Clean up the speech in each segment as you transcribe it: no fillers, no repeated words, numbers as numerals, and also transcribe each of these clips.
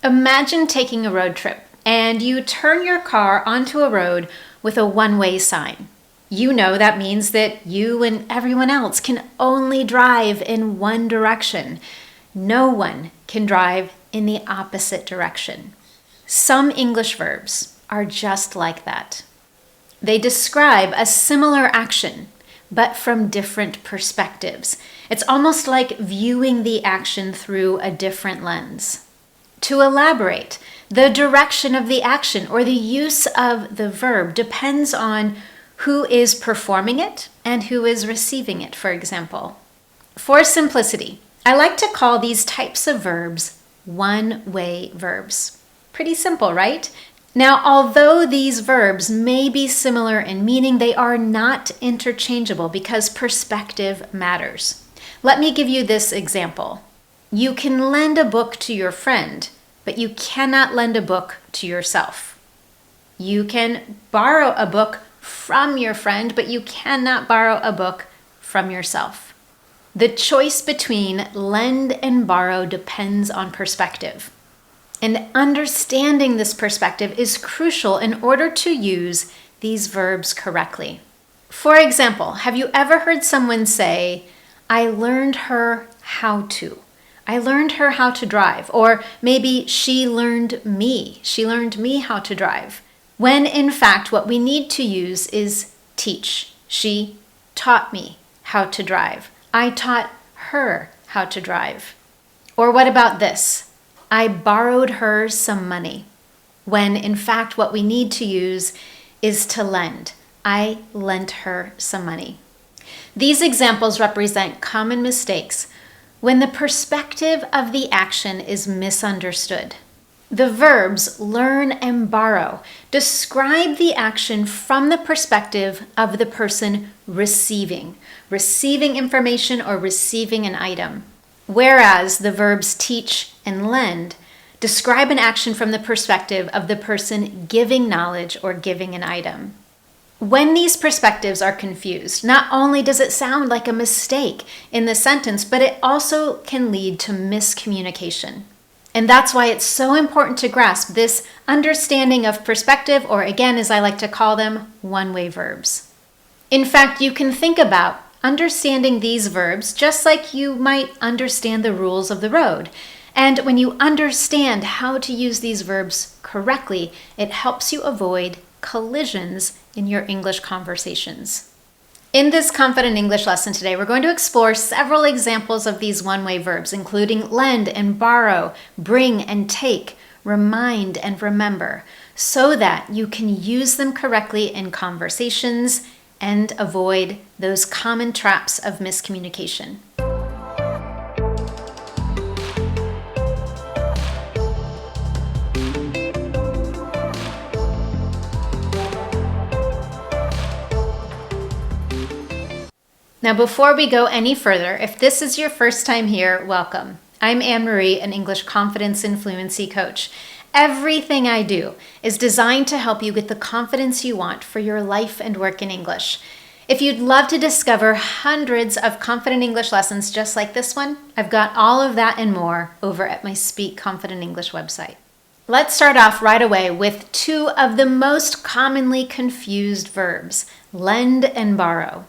Imagine taking a road trip and you turn your car onto a road with a one-way sign. You know that means that you and everyone else can only drive in one direction. No one can drive in the opposite direction. Some English verbs are just like that. They describe a similar action, but from different perspectives. It's almost like viewing the action through a different lens. To elaborate, the direction of the action or the use of the verb depends on who is performing it and who is receiving it, for example. For simplicity, I like to call these types of verbs one-way verbs. Pretty simple, right? Now, although these verbs may be similar in meaning, they are not interchangeable because perspective matters. Let me give you this example. You can lend a book to your friend, but you cannot lend a book to yourself. You can borrow a book from your friend, but you cannot borrow a book from yourself. The choice between lend and borrow depends on perspective. And understanding this perspective is crucial in order to use these verbs correctly. For example, have you ever heard someone say, I learned her how to? I learned her how to drive. Or maybe she learned me. She learned me how to drive. When in fact, what we need to use is teach. She taught me how to drive. I taught her how to drive. Or what about this? I borrowed her some money. When in fact, what we need to use is to lend. I lent her some money. These examples represent common mistakes when the perspective of the action is misunderstood. The verbs learn and borrow describe the action from the perspective of the person receiving information or receiving an item. Whereas the verbs teach and lend describe an action from the perspective of the person giving knowledge or giving an item. When these perspectives are confused, not only does it sound like a mistake in the sentence, but it also can lead to miscommunication. And that's why it's so important to grasp this understanding of perspective, or again, as I like to call them, one-way verbs. In fact, you can think about understanding these verbs just like you might understand the rules of the road. And when you understand how to use these verbs correctly, it helps you avoid collisions in your English conversations. In this Confident English lesson today, we're going to explore several examples of these one-way verbs, including lend and borrow, bring and take, remind and remember, so that you can use them correctly in conversations and avoid those common traps of miscommunication. Now, before we go any further, if this is your first time here, welcome. I'm Anne-Marie, an English confidence and fluency coach. Everything I do is designed to help you get the confidence you want for your life and work in English. If you'd love to discover hundreds of confident English lessons just like this one, I've got all of that and more over at my Speak Confident English website. Let's start off right away with two of the most commonly confused verbs, lend and borrow.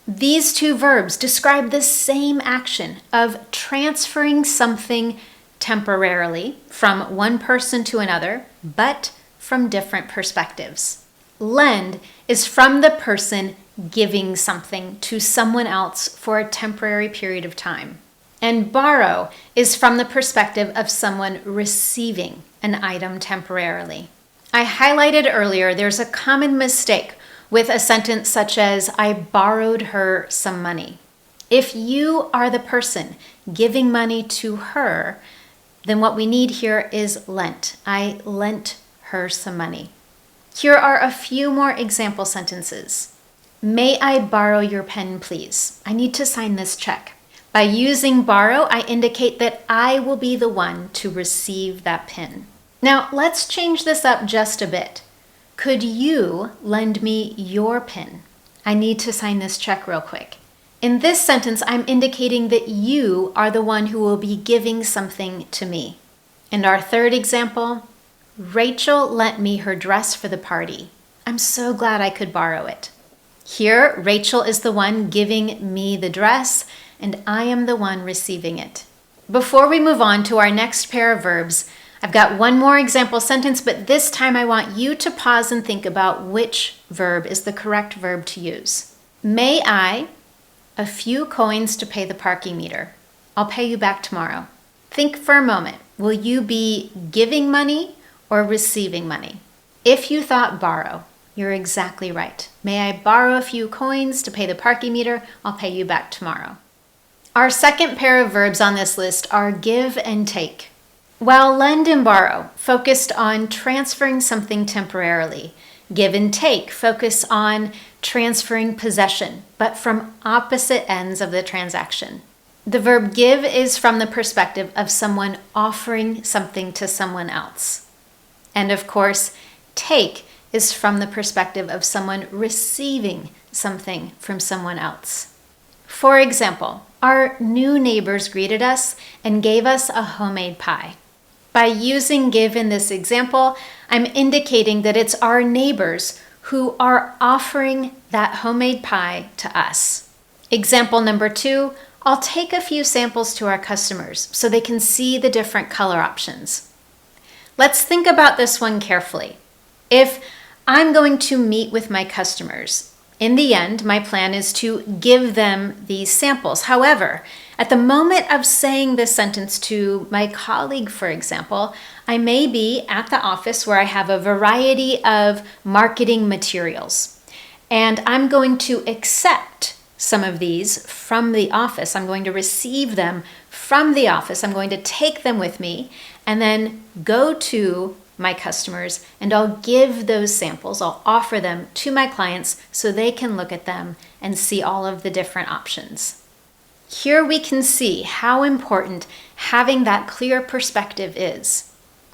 These two verbs describe the same action of transferring something temporarily from one person to another, but from different perspectives. Lend is from the person giving something to someone else for a temporary period of time. And borrow is from the perspective of someone receiving an item temporarily. I highlighted earlier there's a common mistake with a sentence such as, I borrowed her some money. If you are the person giving money to her, then what we need here is lent. I lent her some money. Here are a few more example sentences. May I borrow your pen, please? I need to sign this check. By using borrow, I indicate that I will be the one to receive that pen. Now, let's change this up just a bit. Could you lend me your pen? I need to sign this check real quick. In this sentence, I'm indicating that you are the one who will be giving something to me. And our third example, Rachel lent me her dress for the party. I'm so glad I could borrow it. Here, Rachel is the one giving me the dress, and I am the one receiving it. Before we move on to our next pair of verbs, I've got one more example sentence, but this time I want you to pause and think about which verb is the correct verb to use. May I? A few coins to pay the parking meter. I'll pay you back tomorrow. Think for a moment. Will you be giving money or receiving money? If you thought borrow, you're exactly right. May I borrow a few coins to pay the parking meter? I'll pay you back tomorrow. Our second pair of verbs on this list are give and take. While lend and borrow focused on transferring something temporarily, give and take focus on transferring possession, but from opposite ends of the transaction. The verb give is from the perspective of someone offering something to someone else. And of course, take is from the perspective of someone receiving something from someone else. For example, our new neighbors greeted us and gave us a homemade pie. By using give in this example, I'm indicating that it's our neighbors who are offering that homemade pie to us. Example number 2, I'll take a few samples to our customers so they can see the different color options. Let's think about this one carefully. If I'm going to meet with my customers, in the end, my plan is to give them these samples. However, at the moment of saying this sentence to my colleague, for example, I may be at the office where I have a variety of marketing materials, and I'm going to accept some of these from the office. I'm going to receive them from the office. I'm going to take them with me and then go to my customers, and I'll give those samples. I'll offer them to my clients so they can look at them and see all of the different options. Here we can see how important having that clear perspective is.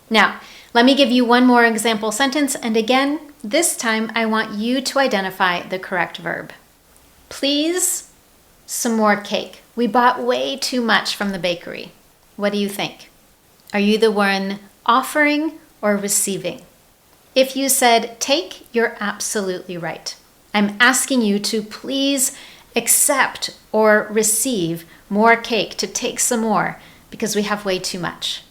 Now, let me give you one more example sentence, and again, this time I want you to identify the correct verb. Please, some more cake. We bought way too much from the bakery. What do you think? Are you the one offering or receiving? If you said take, you're absolutely right. I'm asking you to please accept or receive more cake, to take some more, because we have way too much.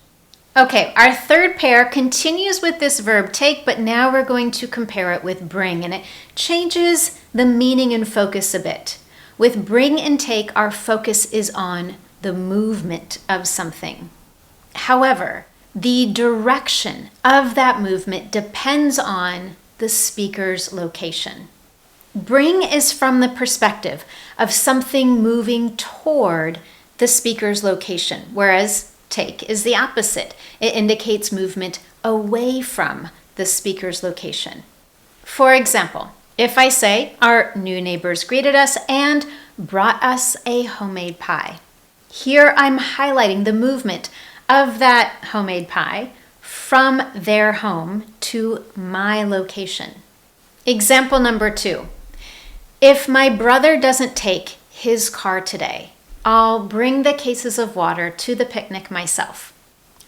Okay, our third pair continues with this verb take, but now we're going to compare it with bring, and it changes the meaning and focus a bit. With bring and take, our focus is on the movement of something. However, the direction of that movement depends on the speaker's location. Bring is from the perspective of something moving toward the speaker's location, whereas take is the opposite. It indicates movement away from the speaker's location. For example, if I say, our new neighbors greeted us and brought us a homemade pie. Here I'm highlighting the movement of that homemade pie from their home to my location. Example number 2. If my brother doesn't take his car today, I'll bring the cases of water to the picnic myself.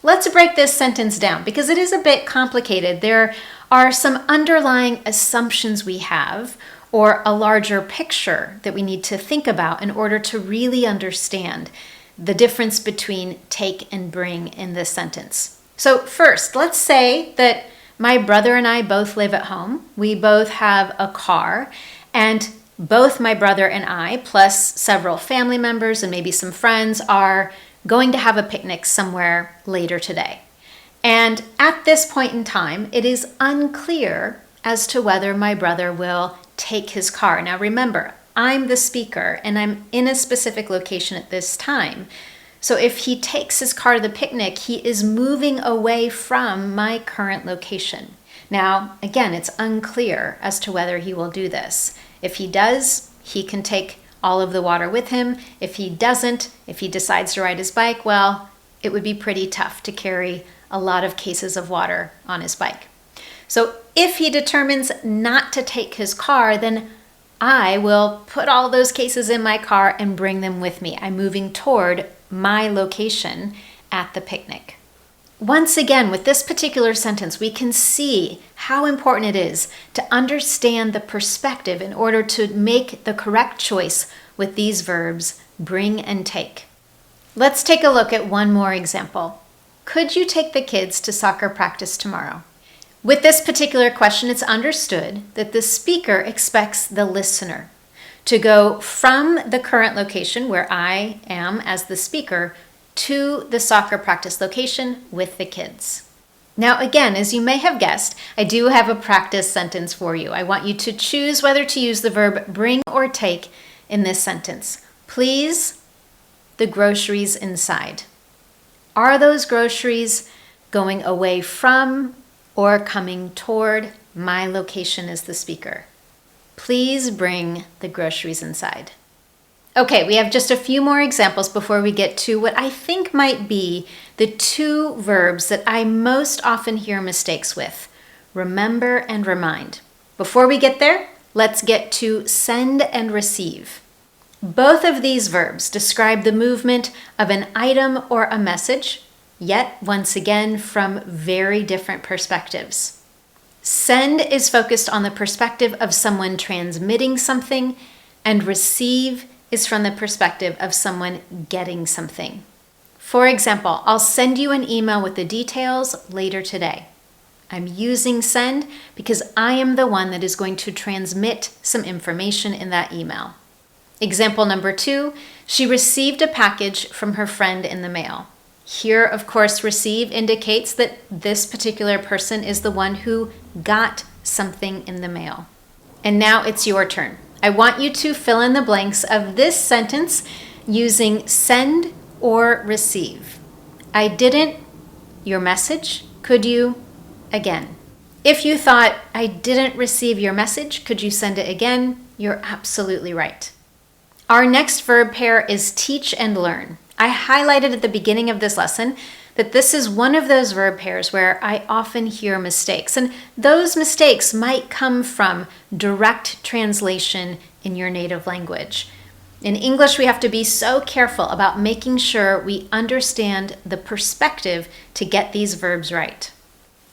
Let's break this sentence down because it is a bit complicated. There are some underlying assumptions we have, or a larger picture that we need to think about in order to really understand the difference between take and bring in this sentence. So first, let's say that my brother and I both live at home. We both have a car, and both my brother and I, plus several family members and maybe some friends, are going to have a picnic somewhere later today. And at this point in time, it is unclear as to whether my brother will take his car. Now remember, I'm the speaker and I'm in a specific location at this time. So if he takes his car to the picnic, he is moving away from my current location. Now, again, it's unclear as to whether he will do this. If he does, he can take all of the water with him. If he doesn't, if he decides to ride his bike, well, it would be pretty tough to carry a lot of cases of water on his bike. So if he determines not to take his car, then I will put all those cases in my car and bring them with me. I'm moving toward my location at the picnic. Once again, with this particular sentence, we can see how important it is to understand the perspective in order to make the correct choice with these verbs, bring and take. Let's take a look at one more example. Could you take the kids to soccer practice tomorrow? With this particular question, it's understood that the speaker expects the listener to go from the current location where I am as the speaker to the soccer practice location with the kids. Now, again, as you may have guessed, I do have a practice sentence for you. I want you to choose whether to use the verb bring or take in this sentence. Please, the groceries inside. Are those groceries going away from or coming toward my location as the speaker? Please bring the groceries inside. Okay, we have just a few more examples before we get to what I think might be the two verbs that I most often hear mistakes with, remember and remind. Before we get there, let's get to send and receive. Both of these verbs describe the movement of an item or a message, yet once again from very different perspectives. Send is focused on the perspective of someone transmitting something, and receive is from the perspective of someone getting something. For example, I'll send you an email with the details later today. I'm using send because I am the one that is going to transmit some information in that email. Example number 2, she received a package from her friend in the mail. Here, of course, receive indicates that this particular person is the one who got something in the mail. And now it's your turn. I want you to fill in the blanks of this sentence using send or receive. I didn't, your message, could you, again. If you thought, I didn't receive your message, could you send it again? You're absolutely right. Our next verb pair is teach and learn. I highlighted at the beginning of this lesson that this is one of those verb pairs where I often hear mistakes, and those mistakes might come from direct translation in your native language. In English, we have to be so careful about making sure we understand the perspective to get these verbs right.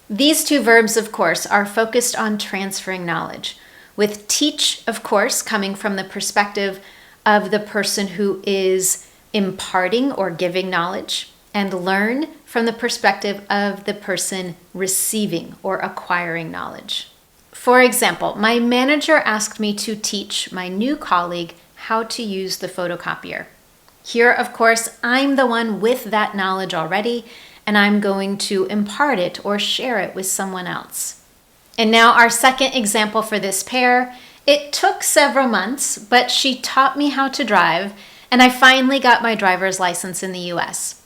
These two verbs, of course, are focused on transferring knowledge, with teach, of course, coming from the perspective of the person who is imparting or giving knowledge, and learn from the perspective of the person receiving or acquiring knowledge. For example, my manager asked me to teach my new colleague how to use the photocopier. Here, of course, I'm the one with that knowledge already, and I'm going to impart it or share it with someone else. And now our second example for this pair. It took several months, but she taught me how to drive, and I finally got my driver's license in the US.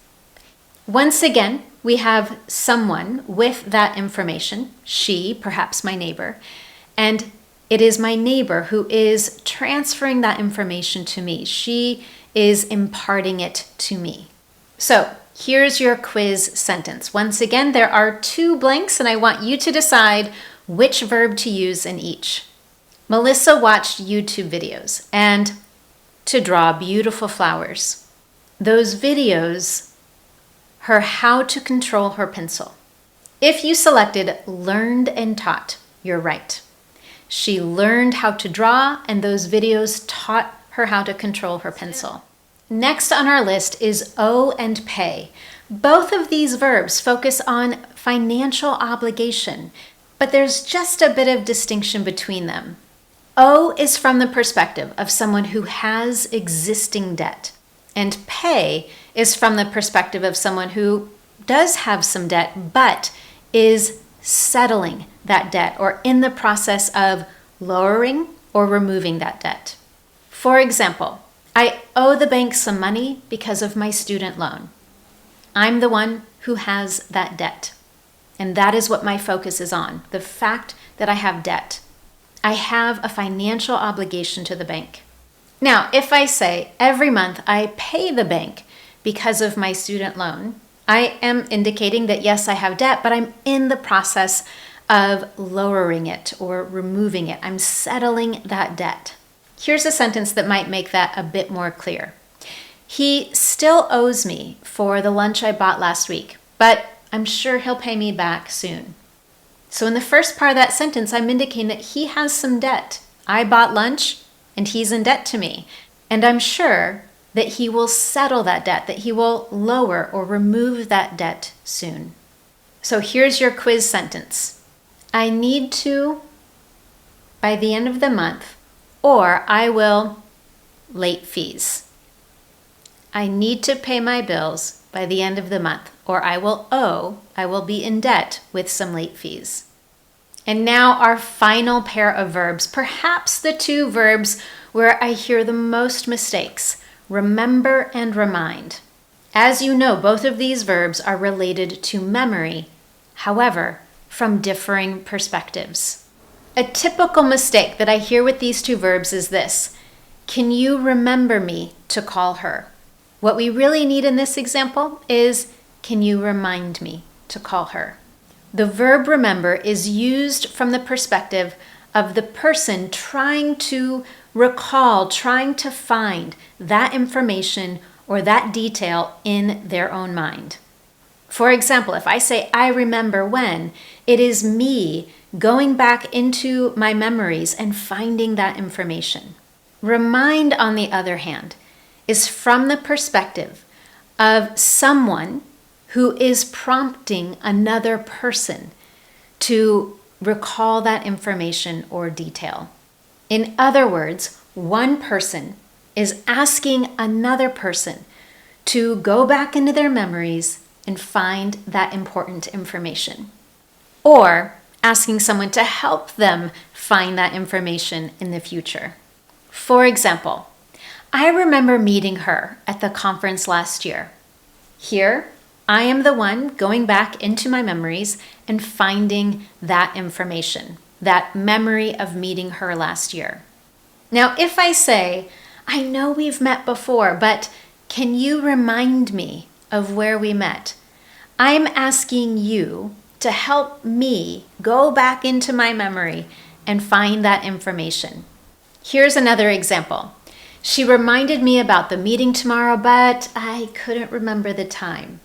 Once again, we have someone with that information, she, perhaps my neighbor, and it is my neighbor who is transferring that information to me. She is imparting it to me. So here's your quiz sentence. Once again, there are 2 blanks, and I want you to decide which verb to use in each. Melissa watched YouTube videos and to draw beautiful flowers. Those videos, her how to control her pencil. If you selected learned and taught, you're right. She learned how to draw, and those videos taught her how to control her pencil. Next on our list is owe and pay. Both of these verbs focus on financial obligation, but there's just a bit of distinction between them. Owe is from the perspective of someone who has existing debt, and pay is from the perspective of someone who does have some debt but is settling that debt or in the process of lowering or removing that debt. For example, I owe the bank some money because of my student loan. I'm the one who has that debt, and that is what my focus is on, the fact that I have debt. I have a financial obligation to the bank. Now, if I say every month I pay the bank because of my student loan, I am indicating that yes, I have debt, but I'm in the process of lowering it or removing it. I'm settling that debt. Here's a sentence that might make that a bit more clear. He still owes me for the lunch I bought last week, but I'm sure he'll pay me back soon. So in the first part of that sentence, I'm indicating that he has some debt. I bought lunch and he's in debt to me. And I'm sure that he will settle that debt, that he will lower or remove that debt soon. So here's your quiz sentence. I need to by the end of the month, or I will late fees. I need to pay my bills by the end of the month, or I will be in debt with some late fees. And now our final pair of verbs, perhaps the two verbs where I hear the most mistakes, remember and remind. As you know, both of these verbs are related to memory, however, from differing perspectives. A typical mistake that I hear with these two verbs is this: can you remember me to call her? What we really need in this example is, can you remind me to call her? The verb remember is used from the perspective of the person trying to recall, trying to find that information or that detail in their own mind. For example, if I say, I remember when, it is me going back into my memories and finding that information. Remind, on the other hand, is from the perspective of someone who is prompting another person to recall that information or detail. In other words, one person is asking another person to go back into their memories and find that important information, or asking someone to help them find that information in the future. For example, I remember meeting her at the conference last year. Here, I am the one going back into my memories and finding that information, that memory of meeting her last year. Now, if I say, I know we've met before, but can you remind me of where we met? I'm asking you to help me go back into my memory and find that information. Here's another example. She reminded me about the meeting tomorrow, but I couldn't remember the time.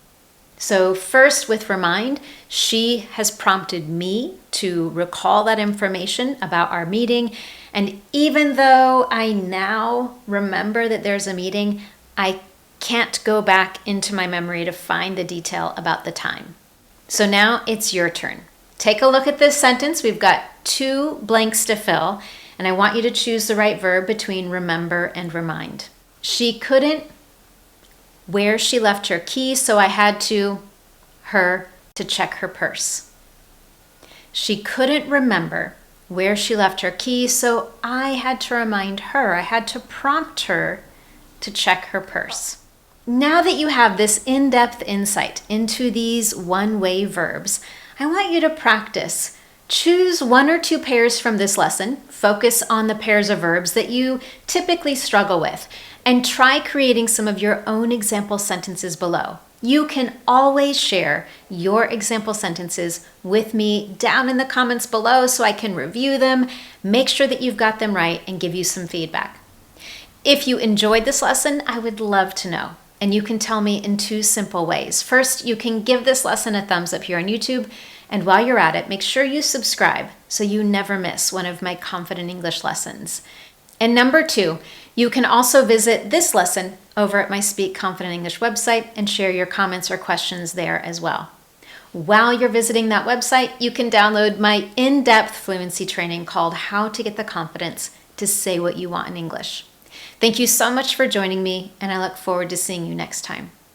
So first, with remind, she has prompted me to recall that information about our meeting. And even though I now remember that there's a meeting, I can't go back into my memory to find the detail about the time. So now it's your turn. Take a look at this sentence. We've got 2 blanks to fill, and I want you to choose the right verb between remember and remind. She couldn't where she left her keys, so I had to check her purse. She couldn't remember where she left her keys, so I had to remind her. I had to prompt her to check her purse. Now that you have this in-depth insight into these one-way verbs, I want you to practice. Choose 1 or 2 pairs from this lesson, focus on the pairs of verbs that you typically struggle with, and try creating some of your own example sentences below. You can always share your example sentences with me down in the comments below so I can review them, make sure that you've got them right, and give you some feedback. If you enjoyed this lesson, I would love to know. And you can tell me in 2 simple ways. First, you can give this lesson a thumbs up here on YouTube. And while you're at it, make sure you subscribe so you never miss one of my Confident English lessons. And number 2, you can also visit this lesson over at my Speak Confident English website and share your comments or questions there as well. While you're visiting that website, you can download my in-depth fluency training called How to Get the Confidence to Say What You Want in English. Thank you so much for joining me, and I look forward to seeing you next time.